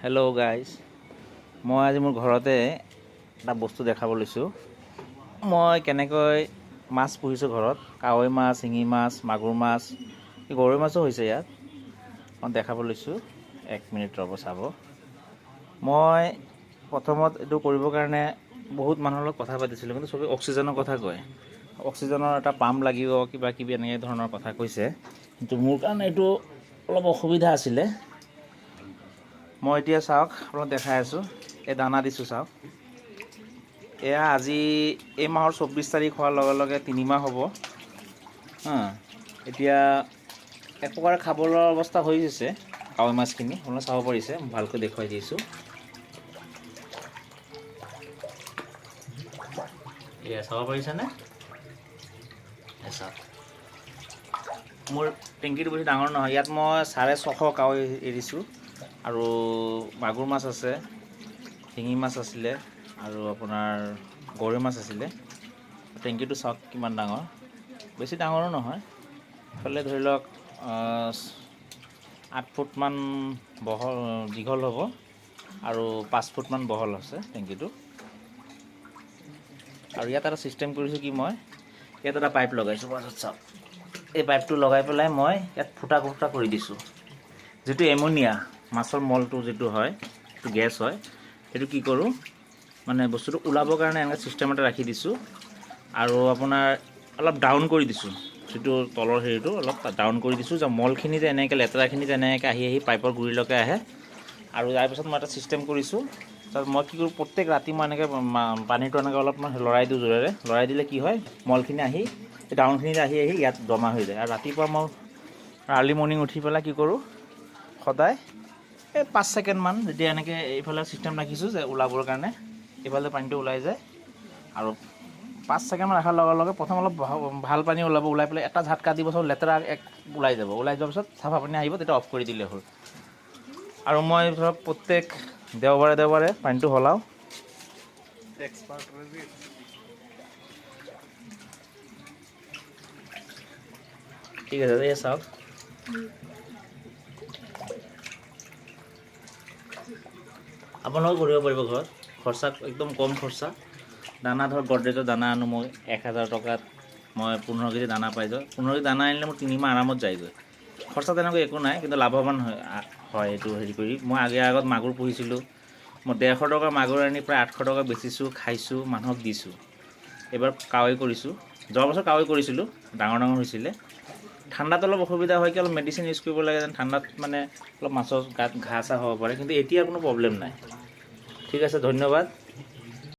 Hello' guys, মই আজি মোৰ ঘৰতে এটা বস্তু দেখাব লৈছোঁ। মই কেনেকৈ মাছ পুহিছোঁ ঘৰত। কাৱৈ মাছ, শিঙি মাছ, মাগুৰ মাছ, গৰৈ মাছো হৈছে ইয়াত। মই দেখাব লৈছোঁ, 1 মিনিট ৰ'ব চাব। মই প্ৰথমত এইটো কৰিবৰ কাৰণে বহুত মানুহৰ লগত কথা পাতিছিলোঁ, কিন্তু চবেই অক্সিজেনৰ কথা কয়। অক্সিজেনৰ এটা পাম্প লাগিব, কিবা কিবি এনেকৈ ধৰণৰ কথা কৈছে। কিন্তু মোৰ কাৰণে এইটো অলপ অসুবিধা আছিলে। মই এতিয়া চাওক, আপোনাক দেখাই আছোঁ। এই দানা দিছোঁ চাওক। এয়া আজি এই মাহৰ 24 তাৰিখ হোৱাৰ লগে লগে 3 মাহ হ'ব। এতিয়া এক প্ৰকাৰে খাবলৈ অৱস্থা হৈ গৈছে কাৱৈ মাছখিনি। আপোনালোকে চাব পাৰিছে, ভালকৈ দেখুৱাই দিছোঁ। এয়া চাব পাৰিছেনে? চাওক, মোৰ টেংকিটো বেছি ডাঙৰ নহয়। ইয়াত মই 650 কাৱৈ এৰিছোঁ, আৰু মাগুৰ মাছ আছে, শিঙি মাছ আছিলে, আৰু আপোনাৰ গৰৈ মাছ আছিলে। টেংকিটো চাওক কিমান ডাঙৰ, বেছি ডাঙৰো নহয়। ইফালে ধৰি লওক 8 ফুটমান দীঘল হ'ব, আৰু 5 ফুটমান বহল আছে টেংকিটো। আৰু ইয়াত এটা ছিষ্টেম কৰিছোঁ কি, মই ইয়াত এটা পাইপ লগাইছোঁ। পাছত চাওক, এই পাইপটো লগাই পেলাই মই ইয়াত ফুটা কৰি দিছোঁ। যিটো এমনিয়া মাছৰ মলটো যিটো হয়, সেইটো গেছ হয়, সেইটো কি কৰোঁ মানে বস্তুটো ওলাবৰ কাৰণে এনেকৈ ছিষ্টেম এটা ৰাখি দিছোঁ। আৰু আপোনাৰ অলপ ডাউন কৰি দিছোঁ, যিটো তলৰ হেৰিটো অলপ ডাউন কৰি দিছোঁ, যে মলখিনি যে এনেকৈ লেতেৰাখিনি যে এনেকৈ আহি পাইপৰ গুৰিলৈকে আহে। আৰু ইয়াৰ পিছত মই এটা ছিষ্টেম কৰিছোঁ। তাৰপিছত মই কি কৰোঁ, প্ৰত্যেক ৰাতি মই এনেকৈ পানীটো এনেকৈ অলপমান লৰাই দিওঁ জোৰেৰে। লৰাই দিলে কি হয়, মলখিনি আহি এই ডাউনখিনিত আহি ইয়াত জমা হৈ যায়। আৰু ৰাতিপুৱা মই আৰ্লি মৰ্ণিং উঠি পেলাই কি কৰোঁ, সদায় এই 5 ছেকেণ্ডমান যেতিয়া এনেকৈ এইফালে ছিষ্টেম ৰাখিছোঁ যে ওলাবৰ কাৰণে, এইফালে পানীটো ওলাই যায়। আৰু 5 ছেকেণ্ডমান ৰখাৰ লগে লগে প্ৰথম অলপ ভাল পানী ওলাব, ওলাই পেলাই এটা ঝাটকা দিব, চব লেতেৰা ওলাই যাব। ওলাই যোৱাৰ পিছত চাফা পানী আহিব, তেতিয়া অফ কৰি দিলে হ'ল। আৰু মই ধৰক প্ৰত্যেক দেওবাৰে পানীটো সলাওঁ। ঠিক আছে, এই চাওক। আপোনালোকেও কৰিব পাৰিব ঘৰত, খৰচা একদম কম খৰচা। দানা ধৰক গডৰেজৰ দানা আনো মই 1000 টকাত, মই 15 কেজি দানা পাই যাওঁ। 15 কেজি দানা আনিলে মোৰ 3 মাহ আৰামত যায়গৈ। খৰচা তেনেকৈ একো নাই, কিন্তু লাভৱান হয় এইটো হেৰি কৰি। মই আগত মাগুৰ পুহিছিলোঁ। মই 150 টকাৰ মাগুৰ আনি প্ৰায় 800 টকা বেচিছোঁ, খাইছোঁ, মানুহক দিছোঁ। এইবাৰ কাৱৈ কৰিছোঁ। যোৱা বছৰ কাৱৈ কৰিছিলোঁ, ডাঙৰ হৈছিলে। ঠাণ্ডাত অলপ অসুবিধা হয়, কি অলপ মেডিচিন ইউজ কৰিব লাগে, যেন ঠাণ্ডাত মানে অলপ মাছৰ গাত ঘাঁ চাহ হ'ব পাৰে, কিন্তু এতিয়া কোনো প্ৰব্লেম নাই। ঠিক আছে, ধন্যবাদ।